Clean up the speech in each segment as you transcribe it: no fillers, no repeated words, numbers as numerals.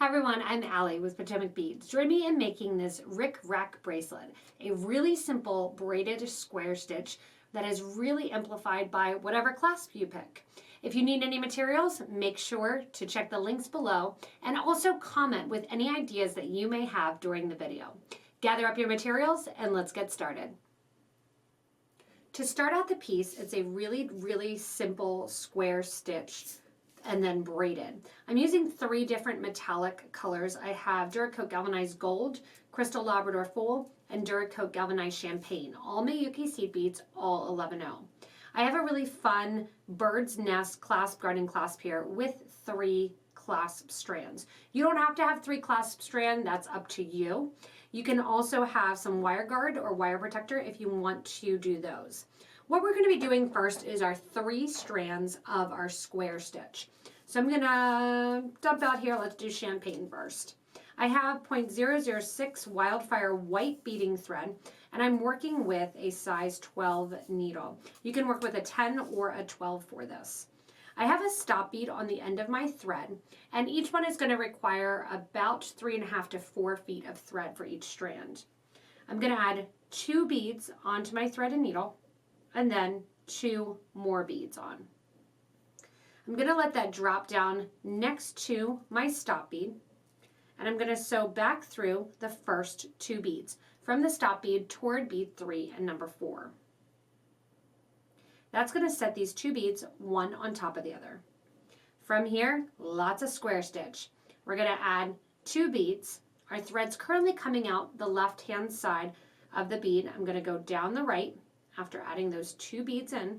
Hi everyone, I'm Allie with PotomacBeads. Join me in making this Rickrack Bracelet, a really simple braided square stitch that is really amplified by whatever clasp you pick. If you need any materials, make sure to check the links below and also comment with any ideas that you may have during the video. Gather up your materials and let's get started. To start out the piece, it's a really simple square stitch and then braided. I'm using 3 different metallic colors. I have Duracoat Galvanized Gold, Crystal Labrador Full, and Duracoat Galvanized Champagne. All Miyuki seed beads, all 11-0. I have a really fun bird's nest clasp garden clasp here with 3 clasp strands. You don't have to have 3 clasp strands, that's up to you. You can also have some wire guard or wire protector if you want to do those. What we're going to be doing first is our 3 strands of our square stitch. So I'm going to dump out here, let's do champagne first. I have 0.006 Wildfire white beading thread, and I'm working with a size 12 needle. You can work with a 10 or a 12 for this. I have a stop bead on the end of my thread, and each one is going to require about 3.5 to 4 feet of thread for each strand. I'm going to add 2 beads onto my thread and needle, and then 2 more beads on. I'm going to let that drop down next to my stop bead, and I'm going to sew back through the first 2 beads from the stop bead toward bead 3 and number 4. That's going to set these 2 beads one on top of the other. From here, lots of square stitch. We're going to add 2 beads. Our thread's currently coming out the left-hand side of the bead. I'm going to go down the right after adding those 2 beads in.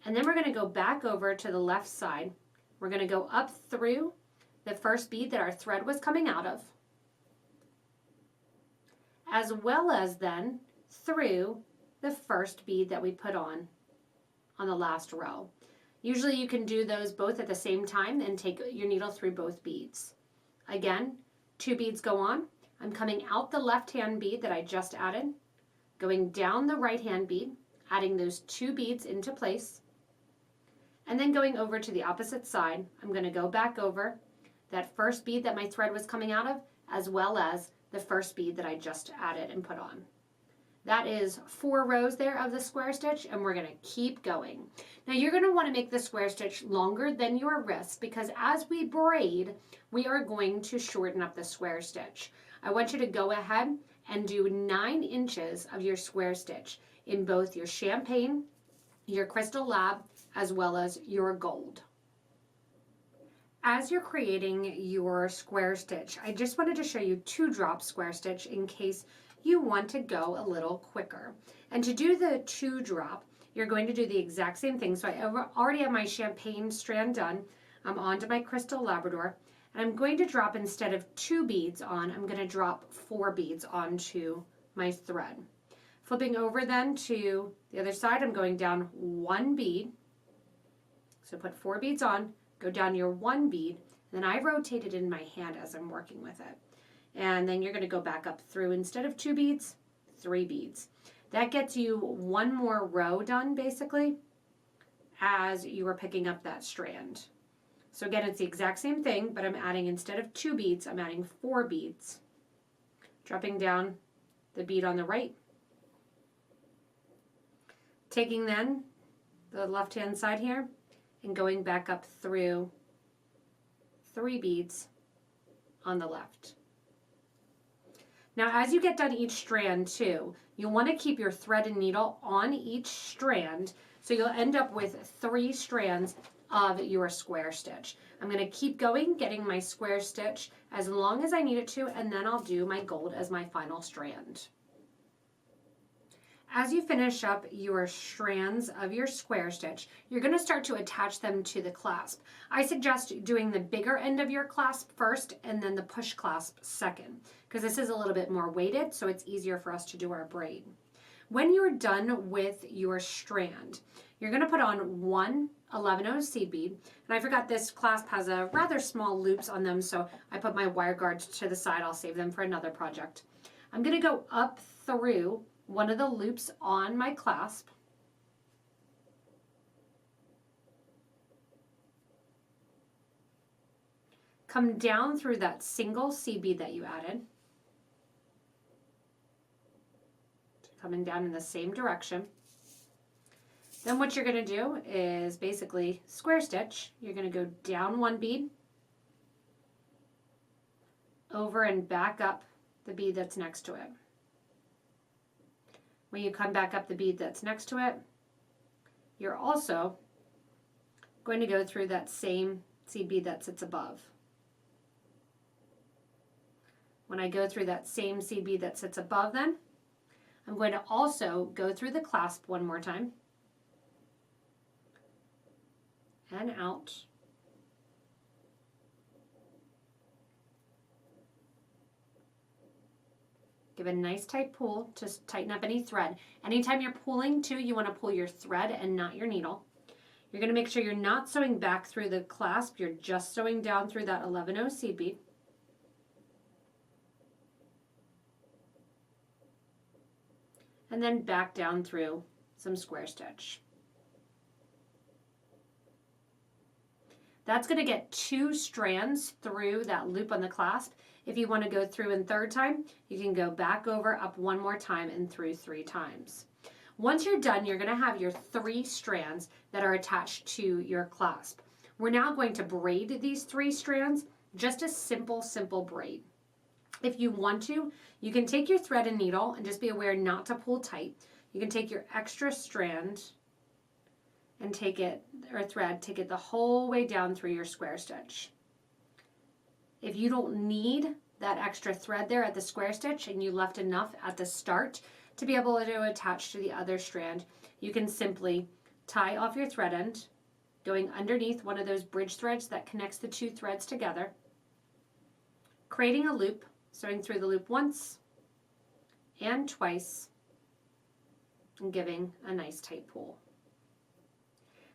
And then we're going to go back over to the left side. We're going to go up through the first bead that our thread was coming out of, as well as then through the first bead that we put on the last row. Usually you can do those both at the same time and take your needle through both beads. Again, 2 beads go on. I'm coming out the left-hand bead that I just added, going down the right-hand bead, adding those 2 beads into place, and then going over to the opposite side. I'm going to go back over that first bead that my thread was coming out of, as well as the first bead that I just added and put on. That is 4 rows there of the square stitch, and we're going to keep going. Now you're going to want to make the square stitch longer than your wrist, because as we braid, we are going to shorten up the square stitch. I want you to go ahead and do 9 inches of your square stitch in both your champagne, your crystal lab, as well as your gold. As you're creating your square stitch, I just wanted to show you 2 drop square stitch in case you want to go a little quicker. And to do the 2 drop, you're going to do the exact same thing. So I already have my champagne strand done. I'm onto my crystal Labrador, and I'm going to drop, instead of 2 beads on, I'm going to drop 4 beads onto my thread. Flipping over then to the other side, I'm going down 1 bead. So put 4 beads on, go down your 1 bead, and then I rotate it in my hand as I'm working with it. And then you're going to go back up through, instead of 2 beads, 3 beads. That gets you 1 more row done basically as you are picking up that strand. So again, it's the exact same thing, but I'm adding, instead of 2 beads, I'm adding 4 beads. Dropping down the bead on the right. Taking then the left-hand side here and going back up through 3 beads on the left. Now as you get done each strand too, you'll want to keep your thread and needle on each strand, so you'll end up with 3 strands of your square stitch. I'm going to keep going, getting my square stitch as long as I need it to, and then I'll do my gold as my final strand. As you finish up your strands of your square stitch, you're going to start to attach them to the clasp. I suggest doing the bigger end of your clasp first and then the push clasp second, because this is a little bit more weighted, so it's easier for us to do our braid. When you're done with your strand, you're going to put on 1 11-0 seed bead, and I forgot this clasp has a rather small loops on them, so I put my wire guards to the side. I'll save them for another project. I'm going to go up through one of the loops on my clasp, come down through that single seed bead that you added, coming down in the same direction. Then what you're going to do is basically square stitch. You're going to go down one bead, over and back up the bead that's next to it. When you come back up the bead that's next to it, you're also going to go through that same seed bead that sits above. When I go through that same seed bead that sits above, then I'm going to also go through the clasp one more time and out. Give a nice tight pull to tighten up any thread. Anytime you're pulling too, you want to pull your thread and not your needle. You're going to make sure you're not sewing back through the clasp, you're just sewing down through that 11-0 seed bead. And then back down through some square stitch. That's going to get 2 strands through that loop on the clasp. If you want to go through in third time, you can go back over, up one more time, and through 3 times. Once you're done, you're going to have your 3 strands that are attached to your clasp. We're now going to braid these 3 strands, just a simple braid. If you want to, you can take your thread and needle and just be aware not to pull tight. You can take your extra strand and take it, or thread, take it the whole way down through your square stitch. If you don't need that extra thread there at the square stitch and you left enough at the start to be able to attach to the other strand, you can simply tie off your thread end, going underneath one of those bridge threads that connects the 2 threads together, creating a loop, sewing through the loop once and twice, and giving a nice tight pull.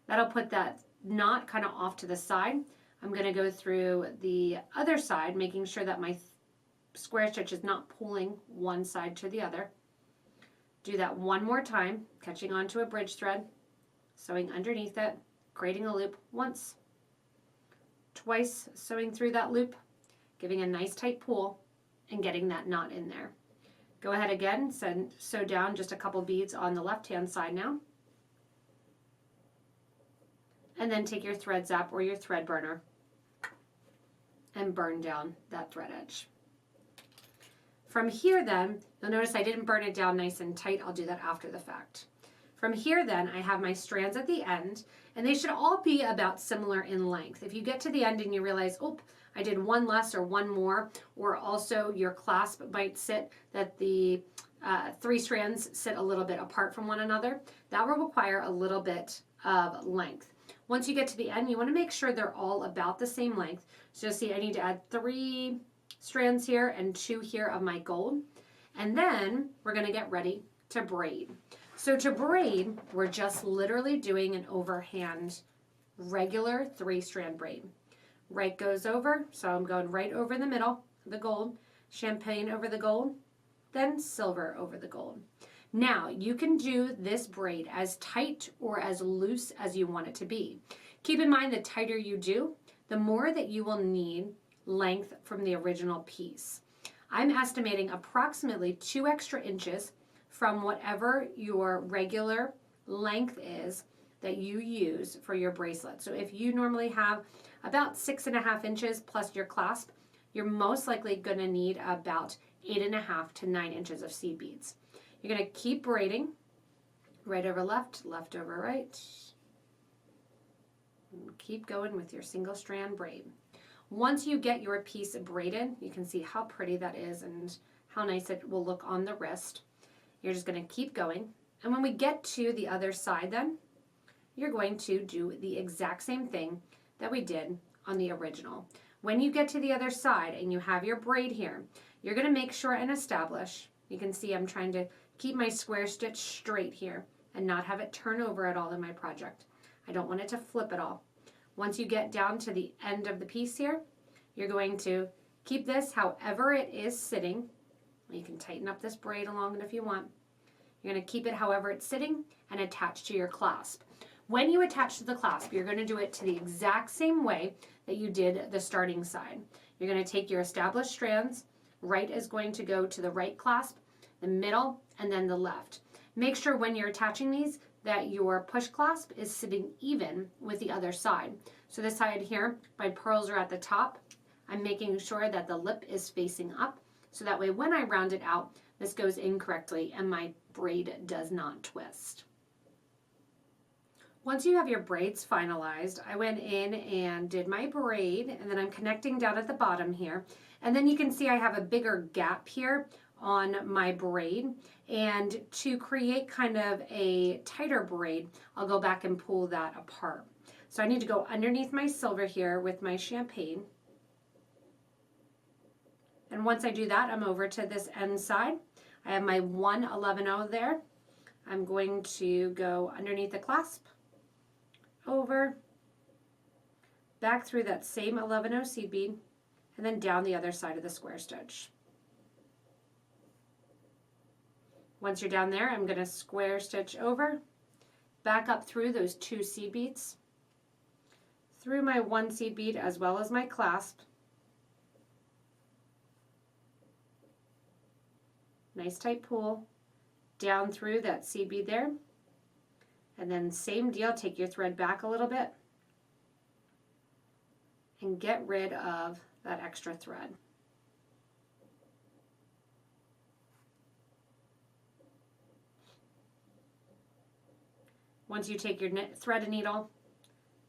That'll put that knot kind of off to the side. I'm going to go through the other side, making sure that my square stitch is not pulling one side to the other. Do that one more time, catching onto a bridge thread, sewing underneath it, creating a loop once, twice, sewing through that loop, giving a nice tight pull, and getting that knot in there. Go ahead again, sew down just a couple beads on the left-hand side now. And then take your thread zap or your thread burner and burn down that thread edge. From here then, you'll notice I didn't burn it down nice and tight. I'll do that after the fact. From here then, I have my strands at the end, and they should all be about similar in length. If you get to the end and you realize, oh, I did one less or one more, or also your clasp might sit that the 3 strands sit a little bit apart from one another, that will require a little bit of length. Once you get to the end, you want to make sure they're all about the same length. So you'll see I need to add 3 strands here and 2 here of my gold. And then we're going to get ready to braid. So to braid, we're just literally doing an overhand regular 3-strand braid. Right goes over, so I'm going right over the middle, the gold, champagne over the gold, then silver over the gold. Now, you can do this braid as tight or as loose as you want it to be. Keep in mind, the tighter you do, the more that you will need length from the original piece. I'm estimating approximately 2 extra inches from whatever your regular length is that you use for your bracelet. So if you normally have about 6.5 inches plus your clasp, you're most likely going to need about 8.5 to 9 inches of seed beads. You're going to keep braiding, right over left, left over right. And keep going with your single strand braid. Once you get your piece braided, you can see how pretty that is and how nice it will look on the wrist. You're just going to keep going. And when we get to the other side then, you're going to do the exact same thing that we did on the original. When you get to the other side and you have your braid here, you're going to make sure and establish, you can see I'm trying to keep my square stitch straight here and not have it turn over at all in my project. I don't want it to flip at all. Once you get down to the end of the piece here, you're going to keep this however it is sitting. You can tighten up this braid along it if you want. You're going to keep it however it's sitting and attach to your clasp. When you attach to the clasp, you're going to do it to the exact same way that you did the starting side. You're going to take your established strands. Right is going to go to the right clasp, the middle, and then the left. Make sure when you're attaching these that your push clasp is sitting even with the other side. So this side here, my pearls are at the top. I'm making sure that the lip is facing up, so that way when I round it out, this goes in correctly and my braid does not twist. Once you have your braids finalized, I went in and did my braid, and then I'm connecting down at the bottom here. And then you can see I have a bigger gap here on my braid. And to create kind of a tighter braid, I'll go back and pull that apart. So I need to go underneath my silver here with my champagne. And once I do that, I'm over to this end side. I have my 1/11 there. I'm going to go underneath the clasp, over, back through that same 11/0 seed bead, and then down the other side of the square stitch. Once you're down there, I'm going to square stitch over, back up through those 2 seed beads, through my 1 seed bead as well as my clasp. Nice tight pull, down through that seed bead there. And then same deal, take your thread back a little bit and get rid of that extra thread. Once you take your thread and needle,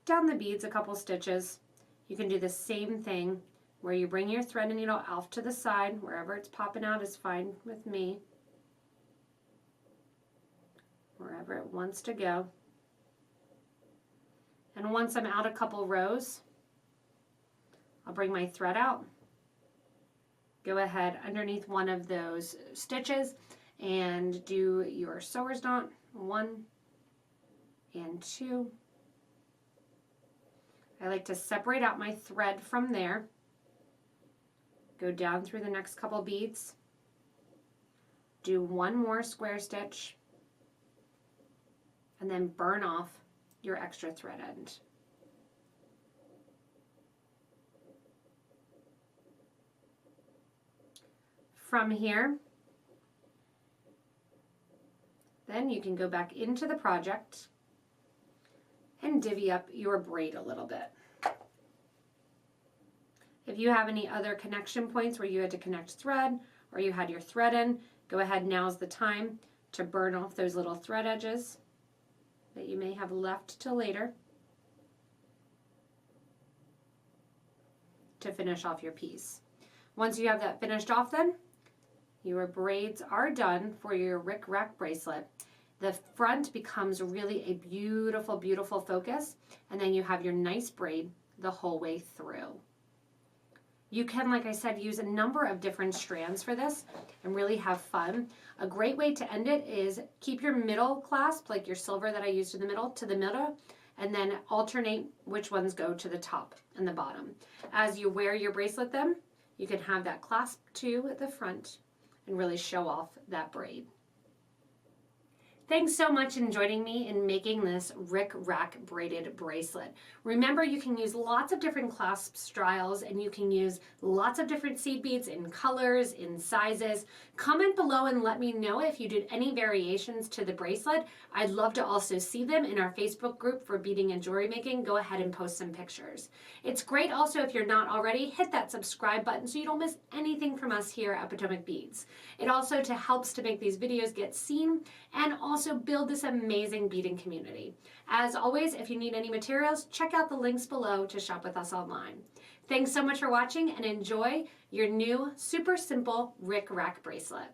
down the beads a couple stitches, you can do the same thing where you bring your thread and needle off to the side. Wherever it's popping out is fine with me. Wherever it wants to go. And once I'm out a couple rows, I'll bring my thread out, go ahead underneath one of those stitches and do your sewer's knot, 1 and 2. I like to separate out my thread from there, go down through the next couple beads, do 1 more square stitch, and then burn off your extra thread end. From here, then you can go back into the project and divvy up your braid a little bit. If you have any other connection points where you had to connect thread or you had your thread in, go ahead, now's the time to burn off those little thread edges that you may have left till later to finish off your piece. Once you have that finished off, then your braids are done for your Rickrack bracelet. The front becomes really a beautiful, beautiful focus, and then you have your nice braid the whole way through. You can, like I said, use a number of different strands for this and really have fun. A great way to end it is keep your middle clasp, like your silver that I used in the middle, to the middle, and then alternate which ones go to the top and the bottom. As you wear your bracelet then, you can have that clasp to the front and really show off that braid. Thanks so much for joining me in making this Rickrack braided bracelet. Remember, you can use lots of different clasp styles and you can use lots of different seed beads in colors, in sizes. Comment below and let me know if you did any variations to the bracelet. I'd love to also see them in our Facebook group for beading and jewelry making. Go ahead and post some pictures. It's great also, if you're not already, hit that subscribe button so you don't miss anything from us here at Potomac Beads. It also helps to make these videos get seen and also build this amazing beading community. As always, if you need any materials, check out the links below to shop with us online. Thanks so much for watching and enjoy your new super simple Rickrack bracelet.